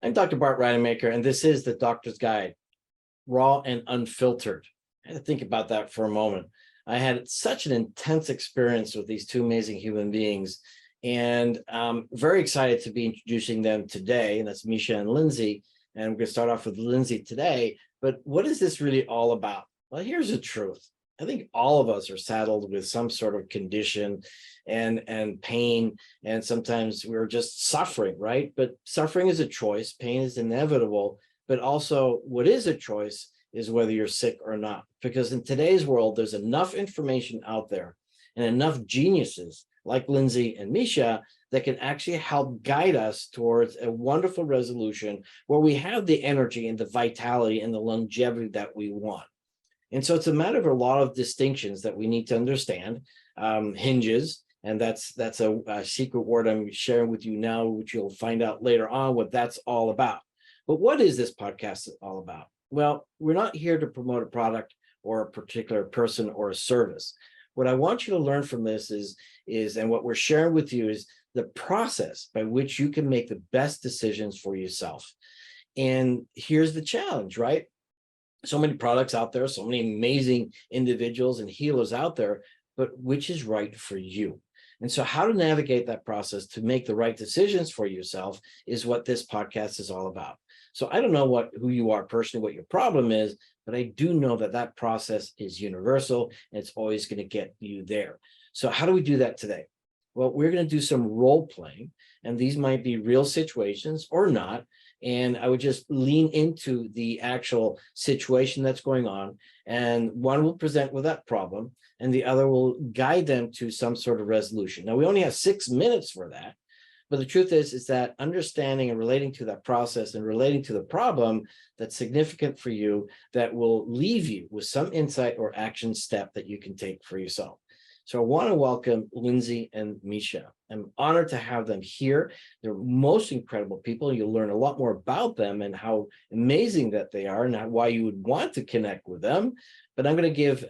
I'm Dr. Bart Rademaker, and this is the Doctor's Guide, raw and unfiltered. I had to think about that for a moment. I had such an intense experience with these two amazing human beings, and I'm very excited to be introducing them today, and that's Misha and Lindsay. And we're going to start off with Lindsay today. But what is this really all about? Well, here's the truth. I think all of us are saddled with some sort of condition and pain, and sometimes we're just suffering, right? But suffering is a choice, pain is inevitable, but also what is a choice is whether you're sick or not. Because in today's world, there's enough information out there and enough geniuses like Lindsay and Misha that can actually help guide us towards a wonderful resolution where we have the energy and the vitality and the longevity that we want. And so it's a matter of a lot of distinctions that we need to understand. Hinges, and that's a secret word I'm sharing with you now, which you'll find out later on what that's all about. But what is this podcast all about? Well, we're not here to promote a product or a particular person or a service. What I want you to learn from this is and what we're sharing with you is the process by which you can make the best decisions for yourself. And here's the challenge, right? So many products out there, so many amazing individuals and healers out there, but which is right for you? And so how to navigate that process to make the right decisions for yourself is what this podcast is all about. So I don't know who you are personally, what your problem is, but I do know that that process is universal and it's always going to get you there. So how do we do that today? Well, we're going to do some role playing, and these might be real situations or not. And I would just lean into the actual situation that's going on. And one will present with that problem, and the other will guide them to some sort of resolution. Now, we only have 6 minutes for that. But the truth is that understanding and relating to that process and relating to the problem that's significant for you, that will leave you with some insight or action step that you can take for yourself. So I want to welcome Lindsay and Misha. I'm honored to have them here. They're most incredible people. You'll learn a lot more about them and how amazing that they are and why you would want to connect with them. But I'm going to give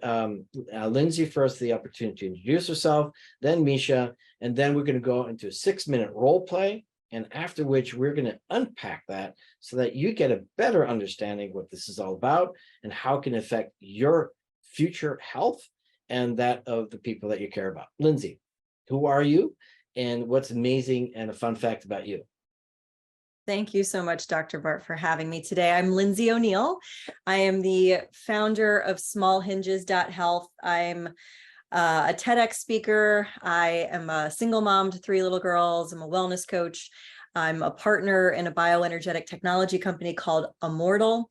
Lindsay first the opportunity to introduce herself, then Misha, and then we're going to go into a 6-minute role play. And after which we're going to unpack that so that you get a better understanding what this is all about and how it can affect your future health and that of the people that you care about. Lindsay, who are you and what's amazing and a fun fact about you? Thank you so much, Dr. Bart, for having me today. I'm Lindsay O'Neill. I am the founder of smallhinges.health. I'm a TEDx speaker. I am a single mom to 3 little girls. I'm a wellness coach. I'm a partner in a bioenergetic technology company called Immortal.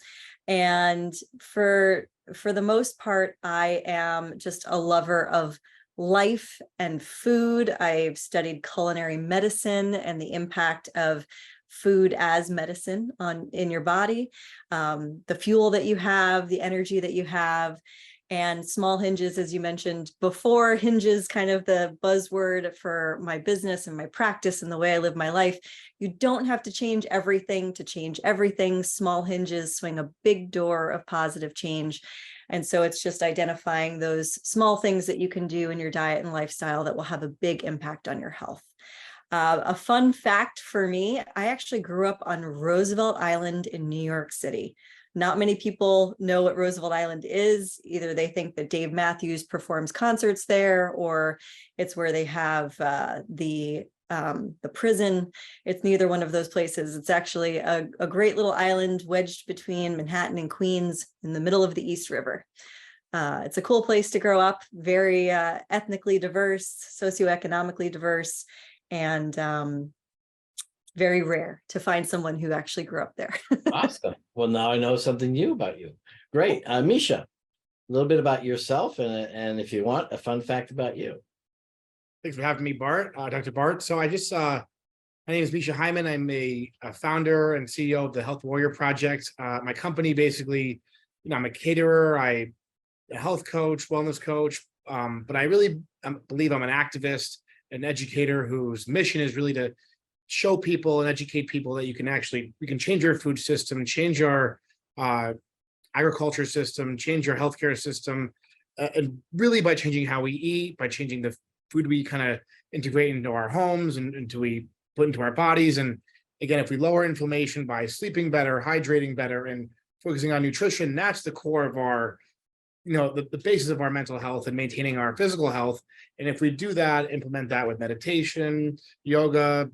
And for the most part, I am just a lover of life and food. I've studied culinary medicine and the impact of food as medicine in your body, the fuel that you have, the energy that you have. And Small Hinges, as you mentioned before, hinges kind of the buzzword for my business and my practice and the way I live my life. You don't have to change everything to change everything. Small hinges swing a big door of positive change. And so it's just identifying those small things that you can do in your diet and lifestyle that will have a big impact on your health. A fun fact for me, I actually grew up on Roosevelt Island in New York City. Not many people know what Roosevelt Island is. Either they think that Dave Matthews performs concerts there, or it's where they have the prison. It's neither one of those places. It's actually a great little island wedged between Manhattan and Queens in the middle of the East River. It's a cool place to grow up, very ethnically diverse, socioeconomically diverse, and very rare to find someone who actually grew up there. Awesome. Well, now I know something new about you. Great. Misha, a little bit about yourself and if you want, a fun fact about you. Thanks for having me, Bart, Dr. Bart. So my name is Misha Hyman. I'm a founder and CEO of the Health Warrior Project. My company basically, I'm a caterer, I'm a health coach, wellness coach, but I really believe I'm an activist, an educator whose mission is really to show people and educate people that we can change our food system, change our agriculture system, change our healthcare system, and really by changing how we eat, by changing the food we kind of integrate into our homes and we put into our bodies, and again, if we lower inflammation by sleeping better, hydrating better, and focusing on nutrition, that's the core of our, the basis of our mental health and maintaining our physical health. And if we do that, implement that with meditation, yoga,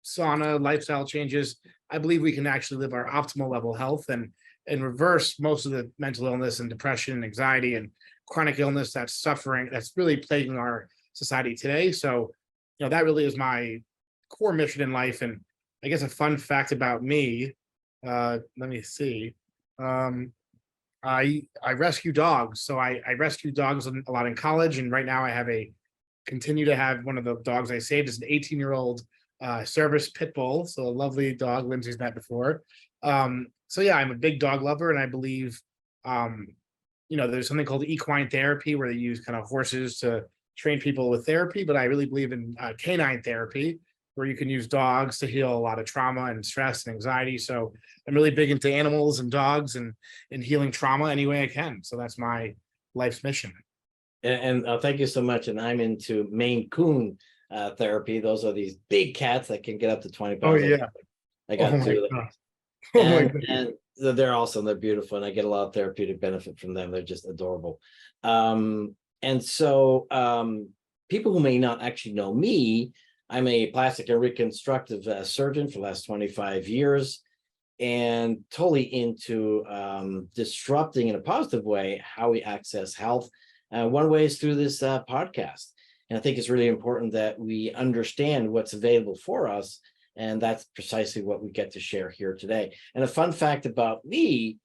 sauna, lifestyle changes, I believe we can actually live our optimal level of health and reverse most of the mental illness and depression and anxiety and chronic illness that's really plaguing our society today. So, that really is my core mission in life. And I guess a fun fact about me, let me see. I rescue dogs. So I rescue dogs a lot in college. And right now I continue to have one of the dogs I saved is an 18-year-old service pit bull. So a lovely dog Lindsay's met before. So yeah, I'm a big dog lover, and I believe, there's something called equine therapy where they use kind of horses to train people with therapy, but I really believe in canine therapy, where you can use dogs to heal a lot of trauma and stress and anxiety. So I'm really big into animals and dogs and healing trauma any way I can. So that's my life's mission. And thank you so much. And I'm into Maine Coon therapy. Those are these big cats that can get up to 20 pounds. Oh yeah. I got two of them. Oh my God. And they're awesome. They're beautiful. And I get a lot of therapeutic benefit from them. They're just adorable. And so people who may not actually know me, I'm a plastic and reconstructive surgeon for the last 25 years, and totally into disrupting in a positive way how we access health. One way is through this podcast. And I think it's really important that we understand what's available for us. And that's precisely what we get to share here today. And a fun fact about me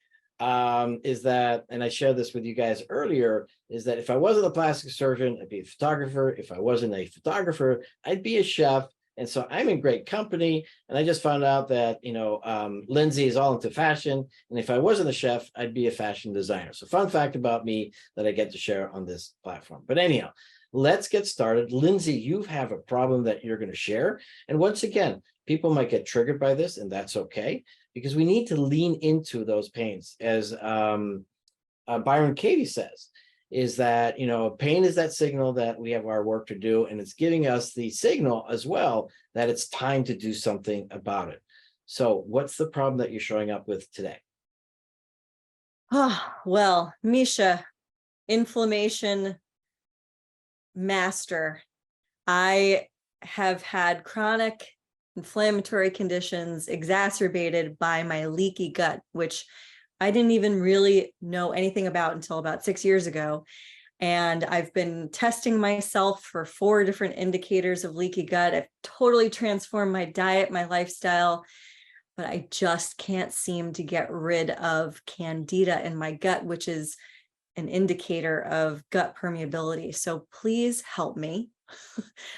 is that, and I shared this with you guys earlier, is that if I wasn't a plastic surgeon, I'd be a photographer. If I wasn't a photographer, I'd be a chef. And so I'm in great company. And I just found out that, Lindsay is all into fashion. And if I wasn't a chef, I'd be a fashion designer. So fun fact about me that I get to share on this platform. But anyhow, let's get started. Lindsay, you have a problem that you're going to share. And once again, people might get triggered by this, and that's okay, because we need to lean into those pains. As Byron Katie says, is that, pain is that signal that we have our work to do, and it's giving us the signal as well that it's time to do something about it. So what's the problem that you're showing up with today? Oh, well, Misha, inflammation master. I have had chronic inflammatory conditions exacerbated by my leaky gut, which I didn't even really know anything about until about 6 years ago. And I've been testing myself for 4 different indicators of leaky gut. I've totally transformed my diet, my lifestyle, but I just can't seem to get rid of candida in my gut, which is an indicator of gut permeability. So please help me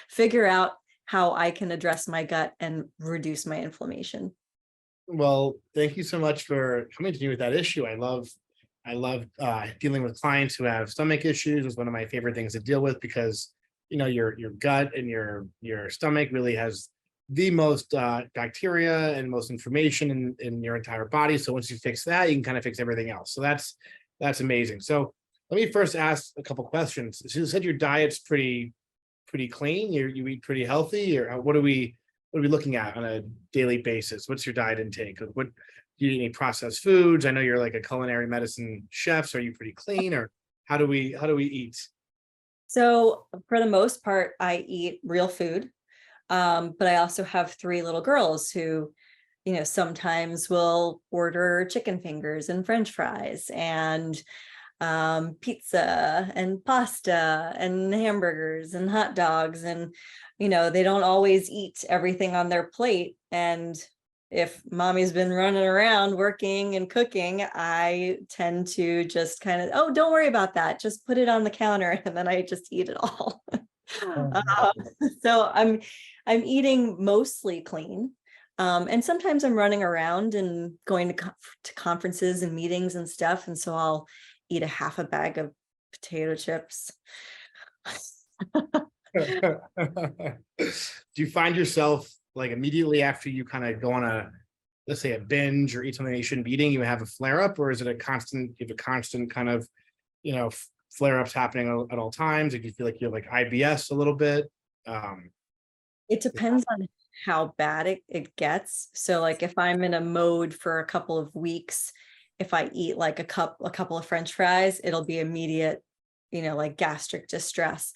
figure out how I can address my gut and reduce my inflammation. Well, thank you so much for coming to me with that issue. I love dealing with clients who have stomach issues. It's one of my favorite things to deal with, because your gut and your stomach really has the most bacteria and most inflammation in your entire body. So once you fix that, you can kind of fix everything else. So that's amazing. So let me first ask a couple questions. So you said your diet's pretty clean. You eat pretty healthy, or what are we looking at on a daily basis? What's your diet intake? What do you eat? Any processed foods? I know you're like a culinary medicine chef. So are you pretty clean, or how do we eat? So for the most part, I eat real food. But I also have 3 little girls who, sometimes will order chicken fingers and French fries and pizza and pasta and hamburgers and hot dogs. And, they don't always eat everything on their plate. And if mommy's been running around working and cooking, I tend to just kind of, oh, don't worry about that. Just put it on the counter. And then I just eat it all. So I'm eating mostly clean. And sometimes I'm running around and going to conferences and meetings and stuff. And so I'll eat a half a bag of potato chips. Do you find yourself, like, immediately after you kind of go on let's say a binge or eat something you shouldn't be eating, you have a flare up, or is it you have a constant kind of, flare ups happening at all times? Like, you feel like you have like IBS a little bit? It depends on how bad it gets. So like if I'm in a mode for a couple of weeks, if I eat like a couple of French fries, it'll be immediate, like gastric distress.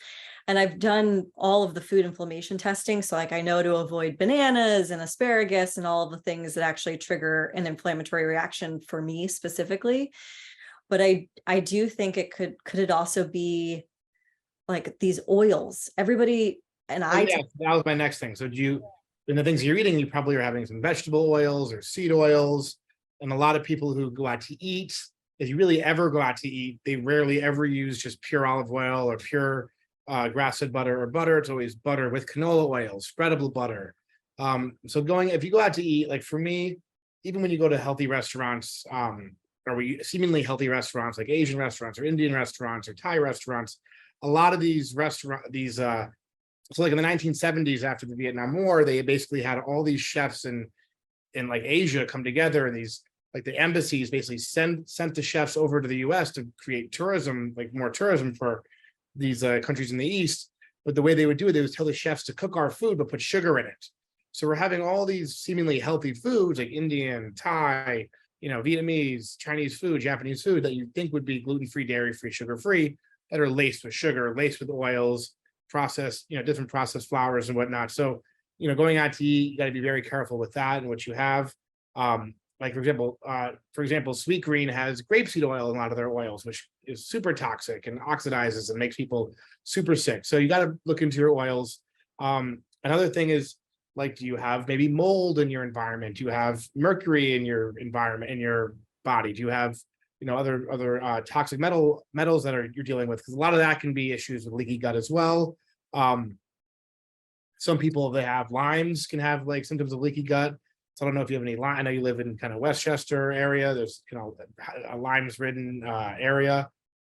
And I've done all of the food inflammation testing. So like I know to avoid bananas and asparagus and all of the things that actually trigger an inflammatory reaction for me specifically. But I do think could it also be like these oils? Everybody, and Oh, I yeah, that was my next thing. So in the things you're eating, you probably are having some vegetable oils or seed oils. And a lot of people who go out to eat, if you really ever go out to eat, they rarely ever use just pure olive oil or pure grass-fed butter or butter. It's always butter with canola oil, spreadable butter. So if you go out to eat, like for me, even when you go to healthy restaurants, or seemingly healthy restaurants like Asian restaurants or Indian restaurants or Thai restaurants, a lot of these so like in the 1970s after the Vietnam War, they basically had all these chefs in like Asia come together, and these like the embassies basically sent the chefs over to the US to create tourism, like more tourism for these countries in the East. But the way they would do it, they would tell the chefs to cook our food but put sugar in it. So we're having all these seemingly healthy foods like Indian, Thai, Vietnamese, Chinese food, Japanese food that you think would be gluten-free, dairy-free, sugar-free, that are laced with sugar, laced with oils, processed, different processed flours and whatnot. So, going out to eat, you got to be very careful with that and what you have. Like for example, Sweet Green has grapeseed oil in a lot of their oils, which is super toxic and oxidizes and makes people super sick. So you got to look into your oils. Another thing is, like, do you have maybe mold in your environment? Do you have mercury in your environment, in your body? Do you have other toxic metals that you're dealing with? Because a lot of that can be issues with leaky gut as well. Some people, they have Lyme's, can have like symptoms of leaky gut. So I don't know if you have any Lyme. I know you live in kind of Westchester area. There's a Lyme's ridden area.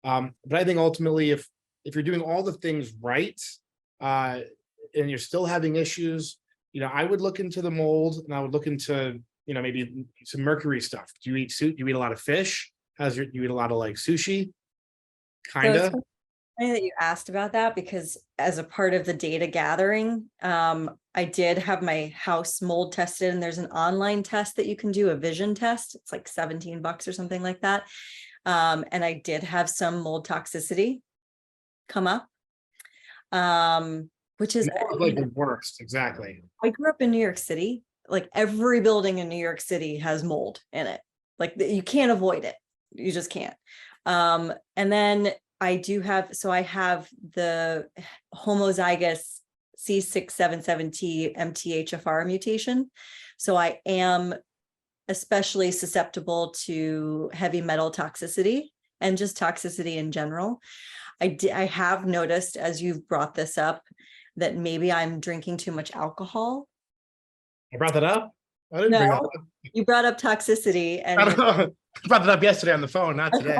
But I think ultimately, if you're doing all the things right, and you're still having issues, I would look into the mold, and I would look into maybe some mercury stuff. Do you eat a lot of fish? You eat a lot of like sushi? Kind of. So funny that you asked about that, because as a part of the data gathering, I did have my house mold tested, and there's an online test that you can do, a vision test. It's like $17 or something like that. And I did have some mold toxicity come up, which is like the worst. Exactly. I grew up in New York City. Like every building in New York City has mold in it. Like you can't avoid it. You just can't. And then I have the homozygous C677T MTHFR mutation. So I am especially susceptible to heavy metal toxicity and just toxicity in general. I have noticed, as you've brought this up, that maybe I'm drinking too much alcohol. I brought that up. I didn't bring that up. You brought up toxicity, and I brought that up yesterday on the phone, not today.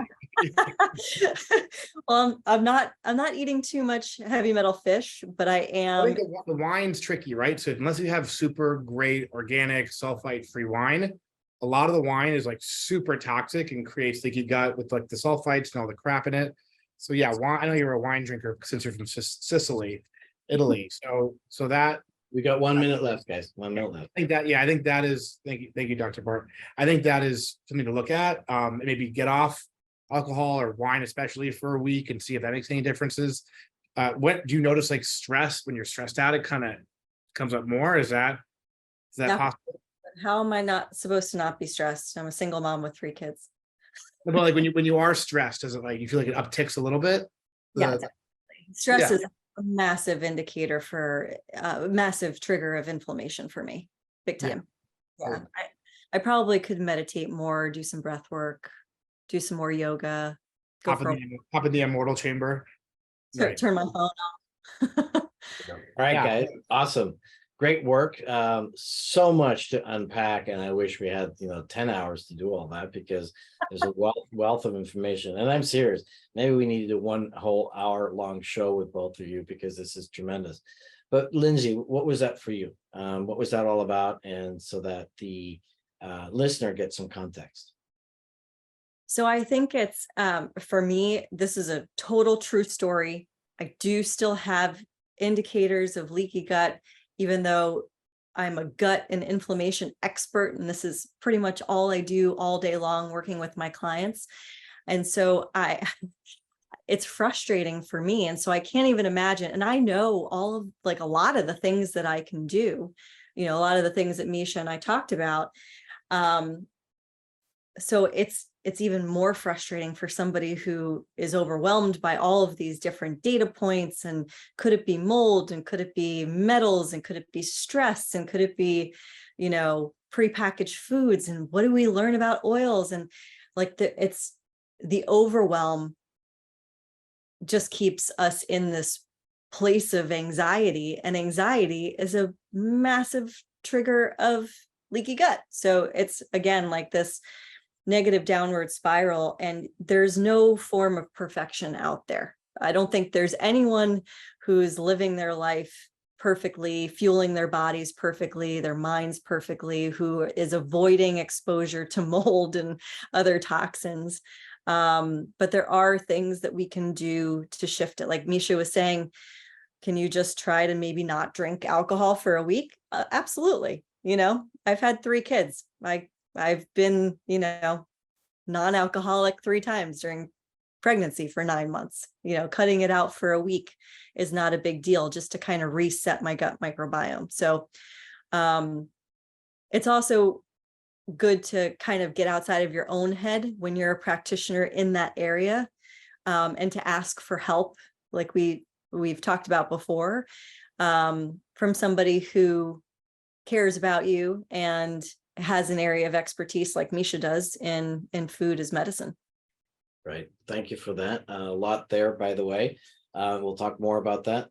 well, I'm not eating too much heavy metal fish, but I am. I think the wine's tricky, right? So unless you have super great organic sulfite-free wine, a lot of the wine is like super toxic and creates leaky gut with like the sulfites and all the crap in it. So yeah, wine, I know you're a wine drinker since you're from Sicily, Italy. So that We got 1 minute left, guys. 1 minute left. I think that is, thank you, Dr. Bart. I think that is something to look at. Maybe get off alcohol or wine, especially for a week, and see if that makes any differences. What do you notice, like stress, when you're stressed out, it kind of comes up more? Is that possible? How am I not supposed to not be stressed? I'm a single mom with 3 kids. But like when you are stressed, does it like you feel like it upticks a little bit? Yeah, definitely. Stress is a massive indicator for massive trigger of inflammation for me. Big time. Yeah. I probably could meditate more, do some breath work, do some more yoga. Hop in the immortal chamber. Turn my phone off. All right, guys. Awesome. Great work. So much to unpack, and I wish we had 10 hours to do all that, because there's a wealth of information. And I'm serious. Maybe we need to do 1 whole hour long show with both of you, because this is tremendous. But Lindsay, what was that for you? What was that all about? And so that the listener gets some context. So I think it's for me, this is a total true story. I do still have indicators of leaky gut, even though I'm a gut and inflammation expert, and this is pretty much all I do all day long working with my clients. And so it's frustrating for me. And so I can't even imagine. And I know all of like a lot of the things that I can do, a lot of the things that Misha and I talked about. So it's even more frustrating for somebody who is overwhelmed by all of these different data points. And could it be mold? And could it be metals? And could it be stress? And could it be, prepackaged foods? And what do we learn about oils? And like it's the overwhelm just keeps us in this place of anxiety, and anxiety is a massive trigger of leaky gut. So it's again like this negative downward spiral, and there's no form of perfection out there. I don't think there's anyone who's living their life perfectly, fueling their bodies perfectly, their minds perfectly, who is avoiding exposure to mold and other toxins. But there are things that we can do to shift it. Like Misha was saying, can you just try to maybe not drink alcohol for a week? Absolutely. I've had 3 kids. I've been, non-alcoholic 3 times during pregnancy for 9 months. Cutting it out for a week is not a big deal, just to kind of reset my gut microbiome. So it's also good to kind of get outside of your own head when you're a practitioner in that area, and to ask for help, like we've talked about before, from somebody who cares about you and has an area of expertise like Misha does in food as medicine. Right. Thank you for that. A lot there, by the way. We'll talk more about that.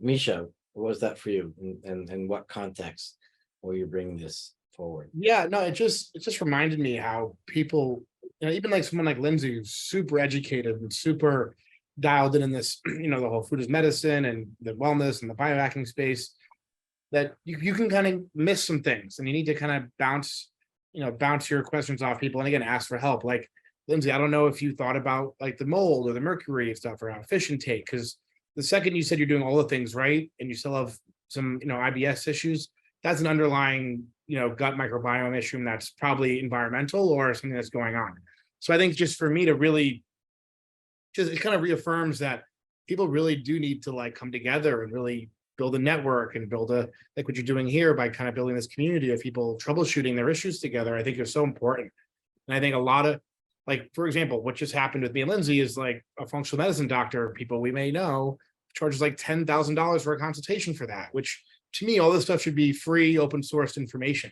Misha, what was that for you, and what context will you bring this forward? Yeah, no, it just reminded me how people, even like someone like Lindsay, who's super educated and super dialed in this, the whole food as medicine and the wellness and the biohacking space, that you can kind of miss some things, and you need to kind of bounce your questions off people, and again, ask for help. Like Lindsay, I don't know if you thought about like the mold or the mercury and stuff around fish intake, because the second you said you're doing all the things right and you still have some, IBS issues, that's an underlying, gut microbiome issue, and that's probably environmental or something that's going on. So I think just for me to really, it kind of reaffirms that people really do need to like come together and really build a network and build like what you're doing here by kind of building this community of people troubleshooting their issues together. I think is so important. And I think a lot of, like, for example, what just happened with me and Lindsay is like a functional medicine doctor, people we may know, charges like $10,000 for a consultation for that, which to me, all this stuff should be free, open sourced information.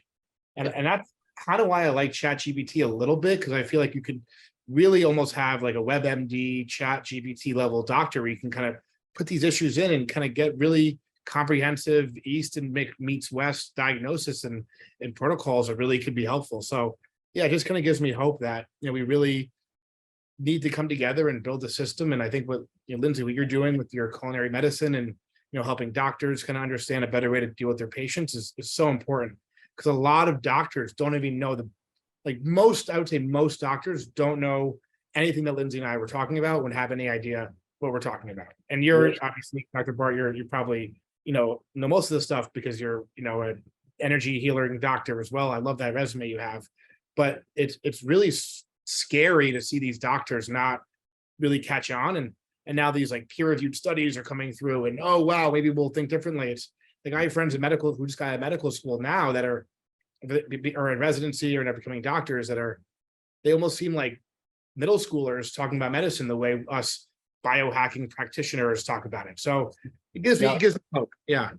And that's kind of why I like ChatGPT a little bit, because I feel like you could really almost have like a WebMD ChatGPT level doctor where you can kind of put these issues in and kind of get really comprehensive East and meets West diagnosis and protocols that really could be helpful. So yeah, it just kind of gives me hope that, we really need to come together and build a system. And I think what, Lindsay, what you're doing with your culinary medicine and, helping doctors kind of understand a better way to deal with their patients is so important, because a lot of doctors don't even know I would say most doctors don't know anything that Lindsay and I were talking about, wouldn't have any idea what we're talking about. And you're obviously, Dr. Bart, you're probably, know most of the stuff because you're, an energy healing doctor as well. I love that resume you have, but it's really scary to see these doctors not really catch on. And now these like peer-reviewed studies are coming through, and oh wow, maybe we'll think differently. It's like I have friends in medical who just got out of medical school now that are in residency or becoming doctors they almost seem like middle schoolers talking about medicine the way us biohacking practitioners talk about it. So it gives me hope. Yeah.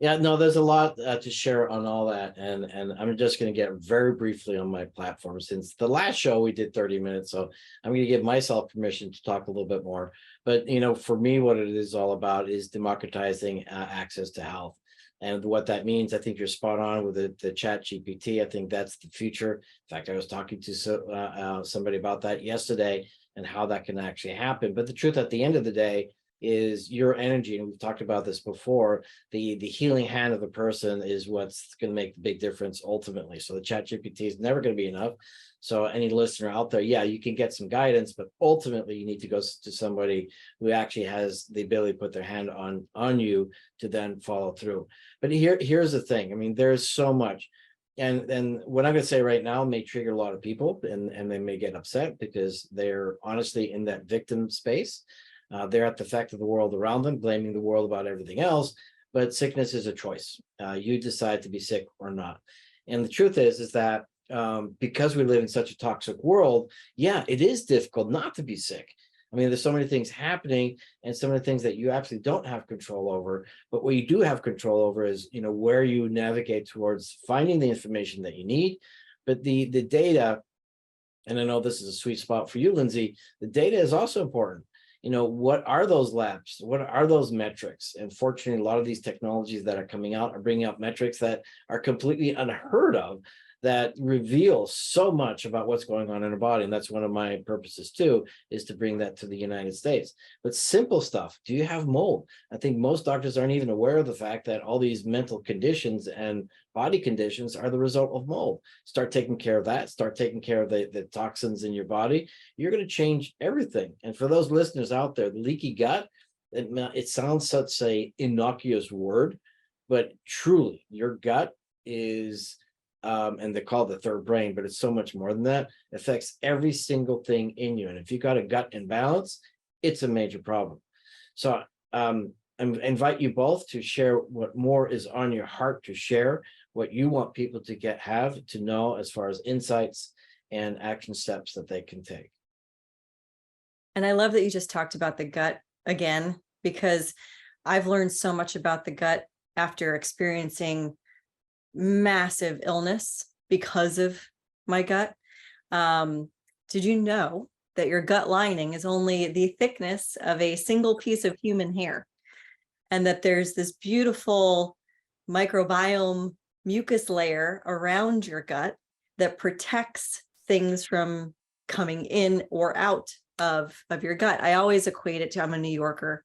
Yeah, no, there's a lot to share on all that, and I'm just going to get very briefly on my platform, since the last show we did 30 minutes, so I'm going to give myself permission to talk a little bit more. But for me, what it is all about is democratizing access to health, and what that means. I think you're spot on with the Chat GPT. I think that's the future. In fact, I was talking to somebody about that yesterday and how that can actually happen. But the truth, at the end of the day, is your energy. And we've talked about this before. The healing hand of the person is what's going to make the big difference ultimately. So the chat GPT is never going to be enough. So any listener out there, yeah, you can get some guidance, but ultimately you need to go to somebody who actually has the ability to put their hand on you to then follow through. But here's the thing. I mean, there's so much. And what I'm going to say right now may trigger a lot of people, and they may get upset because they're honestly in that victim space. They're at the effect of the world around them, blaming the world about everything else. But sickness is a choice. You decide to be sick or not. And the truth is that because we live in such a toxic world, yeah, it is difficult not to be sick. I mean, there's so many things happening and so many things that you absolutely don't have control over. But what you do have control over is, where you navigate towards finding the information that you need. But the data, and I know this is a sweet spot for you, Lindsay, the data is also important. What are those labs? What are those metrics? And fortunately, a lot of these technologies that are coming out are bringing out metrics that are completely unheard of, that reveal so much about what's going on in our body. And that's one of my purposes too, is to bring that to the United States. But simple stuff. Do you have mold? I think most doctors aren't even aware of the fact that all these mental conditions and body conditions are the result of mold. Start taking care of that. Start taking care of the toxins in your body. You're going to change everything. And for those listeners out there, the leaky gut, it sounds such a innocuous word, but truly your gut is and they call it the third brain, but it's so much more than that. It affects every single thing in you. And if you got a gut imbalance, it's a major problem. So I invite you both to share what more is on your heart, to share what you want people to have to know as far as insights and action steps that they can take. And I love that you just talked about the gut again, because I've learned so much about the gut after experiencing massive illness because of my gut. Did you know that your gut lining is only the thickness of a single piece of human hair, and that there's this beautiful microbiome mucus layer around your gut that protects things from coming in or out of your gut? I always equate it to, I'm a New Yorker,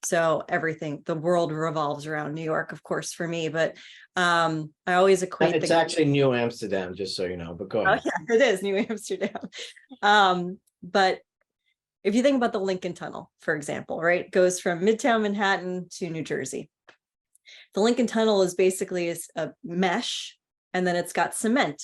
so the world revolves around New York, of course, for me, but I always equate it's actually New Amsterdam, just so you know, but go ahead. Oh yeah, it is New Amsterdam. But if you think about the Lincoln Tunnel, for example, right, goes from Midtown Manhattan to New Jersey. The Lincoln Tunnel is basically a mesh, and then it's got cement.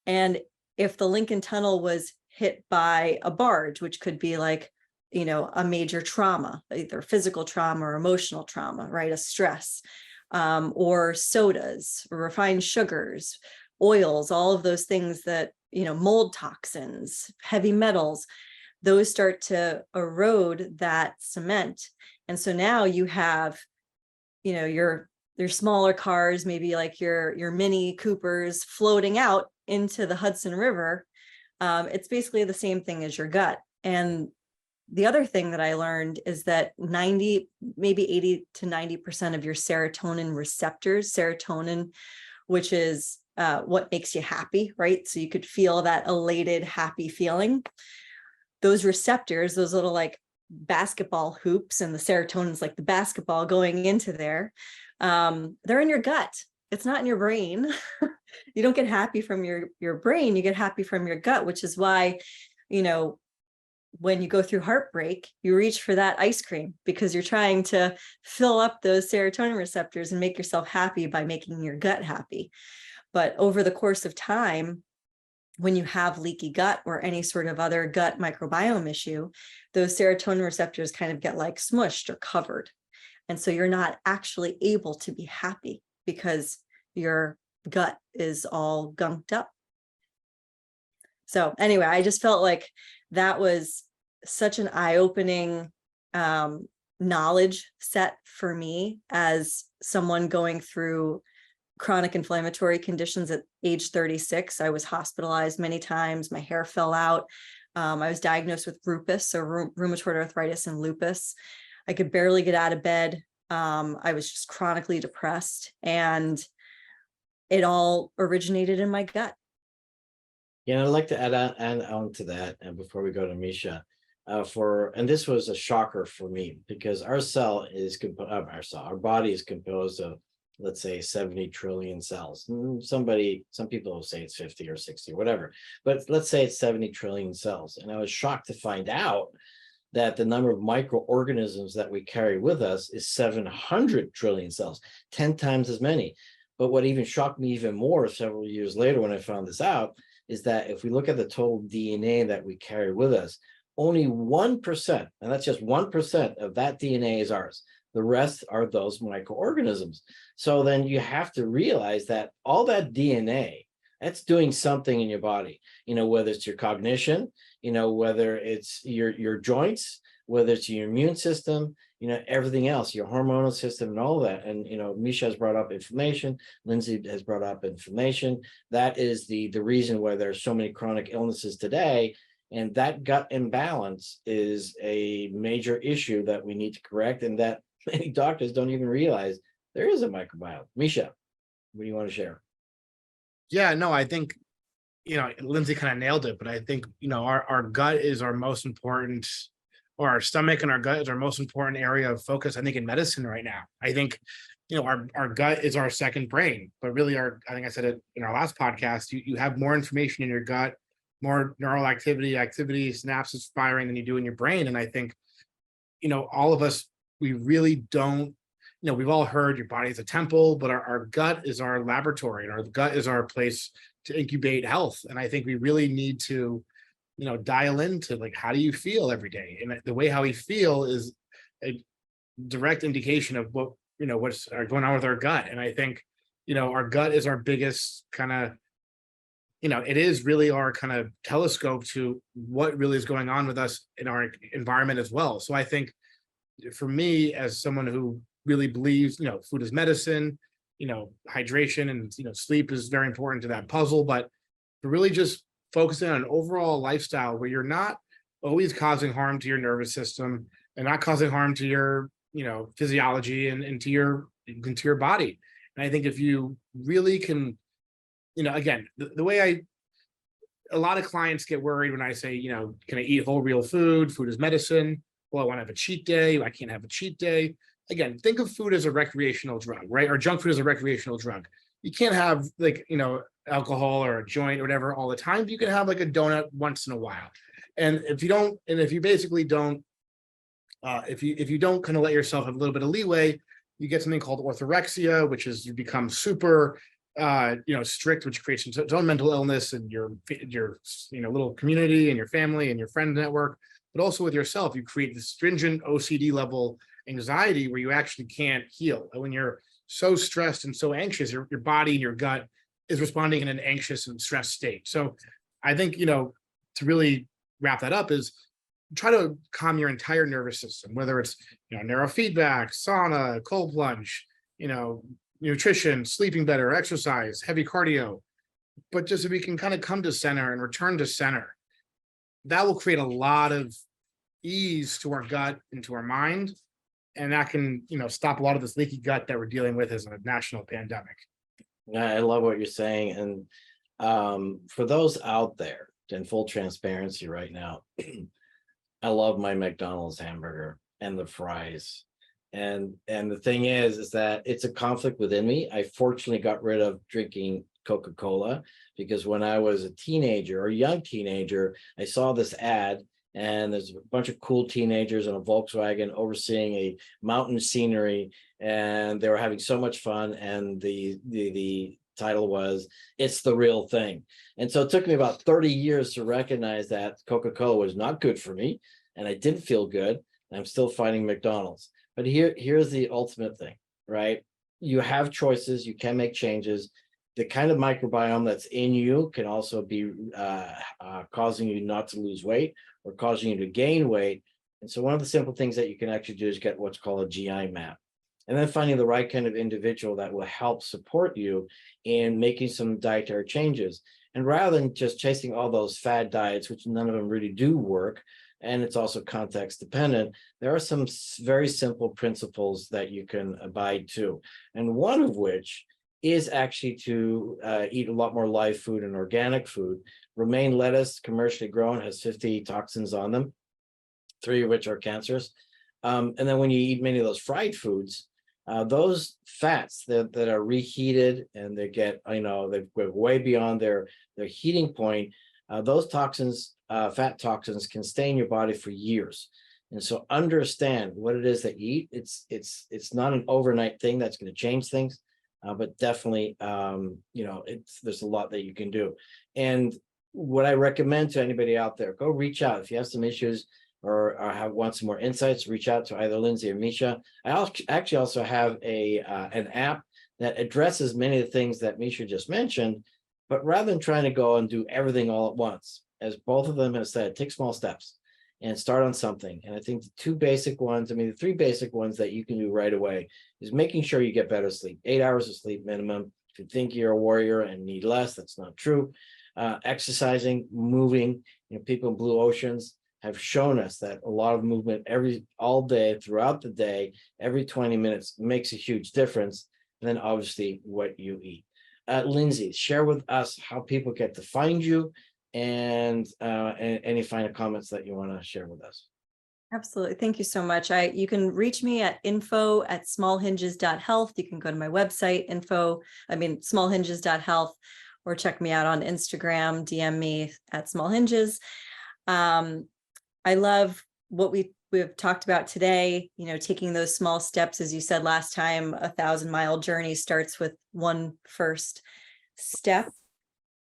And if the Lincoln Tunnel was hit by a barge, which could be like, a major trauma, either physical trauma or emotional trauma, right? A stress, or sodas, refined sugars, oils, all of those things that, mold toxins, heavy metals, those start to erode that cement. And so now you have, your smaller cars, maybe like your Mini Coopers, floating out into the Hudson River. It's basically the same thing as your gut. And the other thing that I learned is that 90, maybe 80 to 90% of your serotonin receptors, which is what makes you happy, right? So you could feel that elated, happy feeling. Those receptors, those little like basketball hoops, and the serotonin's like the basketball going into there, they're in your gut. It's not in your brain. You don't get happy from your brain, you get happy from your gut, which is why, when you go through heartbreak, you reach for that ice cream, because you're trying to fill up those serotonin receptors and make yourself happy by making your gut happy. But over the course of time, when you have leaky gut or any sort of other gut microbiome issue, those serotonin receptors kind of get like smushed or covered. And so you're not actually able to be happy because your gut is all gunked up. So anyway, I just felt like that was such an eye-opening knowledge set for me as someone going through chronic inflammatory conditions at age 36. I was hospitalized many times. My hair fell out. I was diagnosed with lupus, so rheumatoid arthritis and lupus. I could barely get out of bed. I was just chronically depressed, and it all originated in my gut. Yeah, I'd like to add on to that, and before we go to Misha, and this was a shocker for me, because our our body is composed of, let's say, 70 trillion cells. Some people will say it's 50 or 60 or whatever, but let's say it's 70 trillion cells. And I was shocked to find out that the number of microorganisms that we carry with us is 700 trillion cells, 10 times as many. But what even shocked me even more several years later when I found this out is that if we look at the total DNA that we carry with us, only 1%, and that's just 1% of that DNA is ours. The rest are those microorganisms. So then you have to realize that all that DNA, that's doing something in your body, whether it's your cognition, whether it's your joints, whether it's your immune system, everything else, your hormonal system and all that. And, Misha has brought up inflammation. Lindsay has brought up inflammation. That is the reason why there are so many chronic illnesses today. And that gut imbalance is a major issue that we need to correct, and that many doctors don't even realize there is a microbiome. Misha, what do you want to share? Yeah, no, I think, Lindsay kind of nailed it, but I think, our gut is our most important, or our stomach and our gut is our most important area of focus, I think, in medicine right now. I think, our gut is our second brain, but really I think I said it in our last podcast, you have more information in your gut, more neural activity, synapses firing than you do in your brain. And I think, all of us, we really don't, we've all heard your body is a temple, but our gut is our laboratory, and our gut is our place to incubate health. And I think we really need to, dial into, like, how do you feel every day? And the way how we feel is a direct indication of what's going on with our gut. And I think, our gut is our biggest kind of, it is really our kind of telescope to what really is going on with us in our environment as well. So I think, for me, as someone who really believes, food is medicine, hydration and, sleep is very important to that puzzle, but really just focusing on an overall lifestyle where you're not always causing harm to your nervous system and not causing harm to your, physiology and to your body. And I think if you really can, again, the way a lot of clients get worried when I say, can I eat whole real food? Food is medicine. Well, I want to have a cheat day. I can't have a cheat day. Again, think of food as a recreational drug, right? Or junk food as a recreational drug. You can't have, like, alcohol or a joint or whatever all the time. You can have, like, a donut once in a while. And if you basically don't, if you don't kind of let yourself have a little bit of leeway, you get something called orthorexia, which is you become super strict, which creates its own mental illness in your little community and your family and your friend network, but also with yourself. You create this stringent OCD level anxiety where you actually can't heal. And when you're so stressed and so anxious, your body and your gut is responding in an anxious and stressed state. So I think, to really wrap that up is try to calm your entire nervous system, whether it's, neurofeedback, sauna, cold plunge, nutrition, sleeping better, exercise, heavy cardio. But just if we can kind of come to center and return to center, that will create a lot of ease to our gut and to our mind. And that can, stop a lot of this leaky gut that we're dealing with as a national pandemic. I love what you're saying. And for those out there, in full transparency right now, I love my McDonald's hamburger and the fries. And the thing is that it's a conflict within me. I fortunately got rid of drinking Coca-Cola because when I was a teenager or young teenager, I saw this ad, and there's a bunch of cool teenagers in a Volkswagen overseeing a mountain scenery, and they were having so much fun. And the title was "It's the Real Thing." And so it took me about 30 years to recognize that Coca-Cola was not good for me, and I didn't feel good. And I'm still fighting McDonald's. But here's the ultimate thing, right? You have choices. You can make changes. The kind of microbiome that's in you can also be causing you not to lose weight or causing you to gain weight. And so one of the simple things that you can actually do is get what's called a GI map. And then finding the right kind of individual that will help support you in making some dietary changes. And rather than just chasing all those fad diets, which none of them really do work, and it's also context dependent, there are some very simple principles that you can abide to. And one of which is actually to eat a lot more live food and organic food. Romaine lettuce, commercially grown, has 50 toxins on them. 3 of which are cancerous. And then when you eat many of those fried foods, those fats that are reheated and they get, they go way beyond their heating point. Those toxins, fat toxins, can stay in your body for years. And so understand what it is that you eat. It's not an overnight thing that's going to change things, but definitely, there's a lot that you can do. And what I recommend to anybody out there, go reach out if you have some issues or want some more insights. Reach out to either Lindsay or Misha. I actually also have an app that addresses many of the things that Misha just mentioned, but rather than trying to go and do everything all at once, as both of them have said, take small steps and start on something. And I think the 2 basic ones, the 3 basic ones that you can do right away is making sure you get better sleep, 8 hours of sleep minimum. If you think you're a warrior and need less, that's not true. Exercising, moving, people in blue oceans have shown us that a lot of movement all day, throughout the day, every 20 minutes makes a huge difference. And then obviously what you eat. Lindsay, share with us how people get to find you and any final comments that you want to share with us. Absolutely. Thank you so much. You can reach me at info@smallhinges.health. You can go to my website, smallhinges.health, or check me out on Instagram, DM me at smallhinges. I love what we've talked about today, taking those small steps. As you said last time, 1,000-mile journey starts with one first step.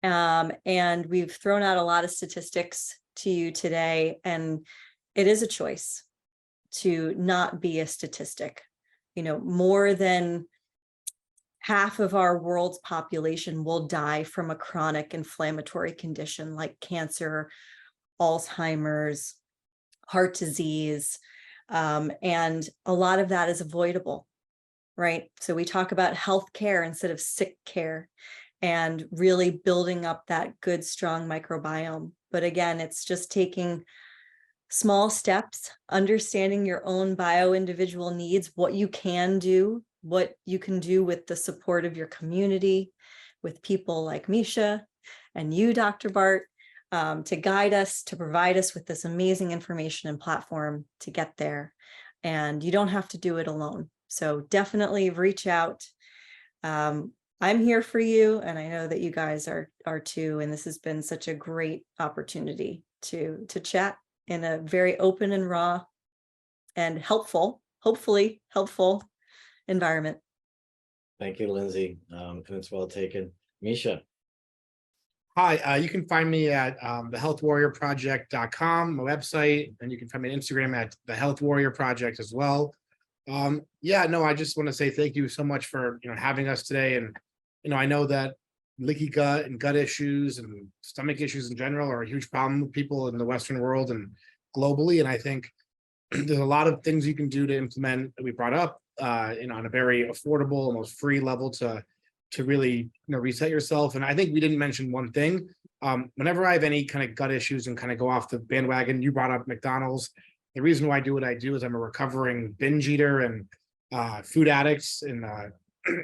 And we've thrown out a lot of statistics to you today, and it is a choice to not be a statistic. More than half of our world's population will die from a chronic inflammatory condition like cancer, Alzheimer's, heart disease, and a lot of that is avoidable, right? So we talk about health care instead of sick care and really building up that good, strong microbiome. But again, it's just taking small steps, understanding your own bio-individual needs, what you can do with the support of your community, with people like Misha and you, Dr. Bart, to guide us, to provide us with this amazing information and platform to get there. And you don't have to do it alone. So definitely reach out. I'm here for you, and I know that you guys are too. And this has been such a great opportunity to chat in a very open and raw and hopefully helpful environment. Thank you, Lindsay. And it's well taken. Misha. Hi, you can find me at thehealthwarriorproject.com, my website, and you can find me on Instagram at the Health Warrior Project as well. I just want to say thank you so much for having us today. And I know that leaky gut and gut issues and stomach issues in general are a huge problem with people in the Western world and globally. And I think there's a lot of things you can do to implement that we brought up, on a very affordable, almost free level to really reset yourself. And I think we didn't mention one thing. Whenever I have any kind of gut issues and kind of go off the bandwagon, you brought up McDonald's. The reason why I do what I do is I'm a recovering binge eater and food addict. And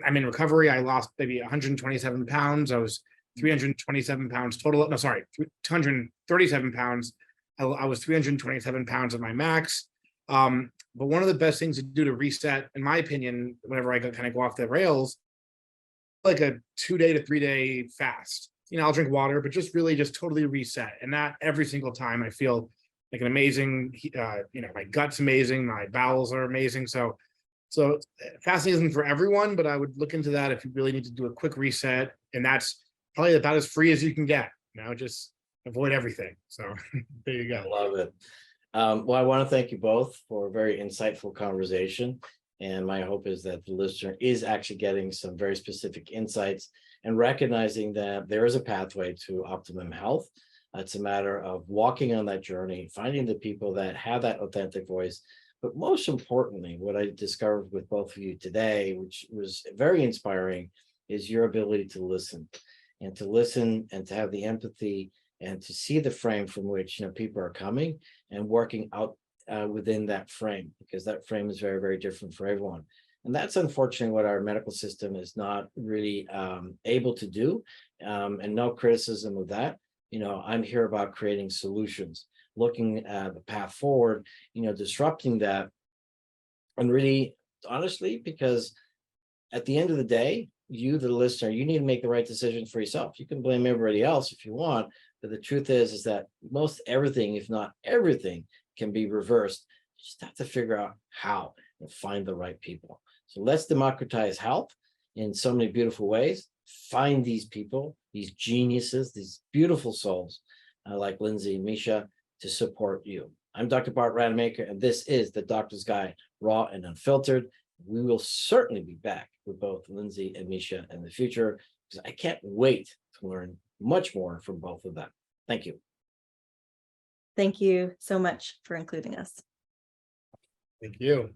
I'm in recovery. I lost maybe 127 pounds. I was 327 pounds total. No, sorry, 237 pounds. I was 327 pounds at my max. But one of the best things to do to reset, in my opinion, whenever I kind of go off the rails, like a 2-day to 3-day fast. I'll drink water, but just totally reset. And that every single time I feel like an amazing, my gut's amazing, my bowels are amazing. So fasting isn't for everyone, but I would look into that if you really need to do a quick reset. And that's probably about as free as you can get. Just avoid everything. So there you go. I love it. Well, I want to thank you both for a very insightful conversation. And my hope is that the listener is actually getting some very specific insights and recognizing that there is a pathway to optimum health. It's a matter of walking on that journey, finding the people that have that authentic voice. But most importantly, what I discovered with both of you today, which was very inspiring, is your ability to listen and to have the empathy and to see the frame from which people are coming and working out within that frame, because that frame is very, very different for everyone. And that's unfortunately what our medical system is not really able to do. And no criticism of that. I'm here about creating solutions. looking at the path forward, disrupting that. And really, honestly, because at the end of the day, you, the listener, you need to make the right decision for yourself. You can blame everybody else if you want, but the truth is that most everything, if not everything, can be reversed. You just have to figure out how and find the right people. So let's democratize health in so many beautiful ways. Find these people, these geniuses, these beautiful souls like Lindsay and Misha to support you. I'm Dr. Bart Rademaker, and this is the Doctor's Guide, raw and unfiltered. We will certainly be back with both Lindsay and Misha in the future, because I can't wait to learn much more from both of them. Thank you. Thank you so much for including us. Thank you.